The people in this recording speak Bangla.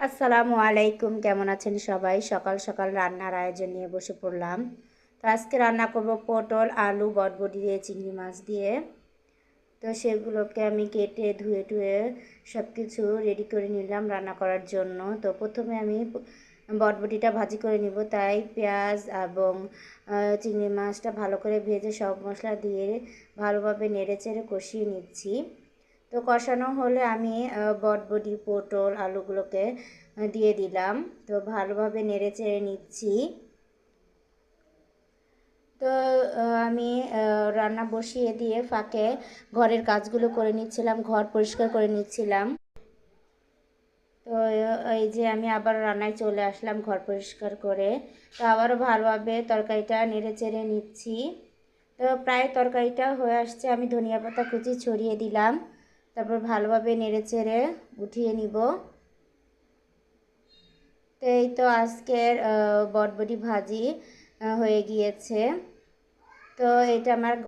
আসসালামু আলাইকুম, কেমন আছেন সবাই? সকাল সকাল রান্নার আয়োজন নিয়ে বসে পড়লাম। তো আজকে রান্না করব পটল, আলু, বটবটি দিয়ে, চিংড়ি মাছ দিয়ে। তো সেগুলোকে আমি কেটে ধুয়ে টুয়ে সব কিছু রেডি করে নিলাম রান্না করার জন্য। তো প্রথমে আমি বটবটিটা ভাজি করে নিব, তাই পেঁয়াজ এবং চিংড়ি মাছটা ভালো করে ভেজে সব মশলা দিয়ে ভালোভাবে নেড়েচেড়ে কষিয়ে নিচ্ছি। তো কষানো হলে আমি বটবটি, পটল, আলুগুলোকে দিয়ে দিলাম। তো ভালোভাবে নেড়ে চেড়ে নিচ্ছি। তো আমি রান্না বসিয়ে দিয়ে ফাঁকে ঘরের কাজগুলো করে নিচ্ছিলাম, ঘর পরিষ্কার করে নিচ্ছিলাম। তো এই যে আমি আবার রান্নায় চলে আসলাম ঘর পরিষ্কার করে। তো আবারও ভালোভাবে তরকারিটা নেড়ে চেড়ে নিচ্ছি। তো প্রায় তরকারিটা হয়ে আসছে, আমি ধনিয়া পাতা কুচি ছড়িয়ে দিলাম। তারপর ভালোভাবে নেড়ে চেড়ে উঠিয়ে নিব। তো এই তো আজকের বটবটি ভাজি হয়ে গিয়েছে। তো এটা আমার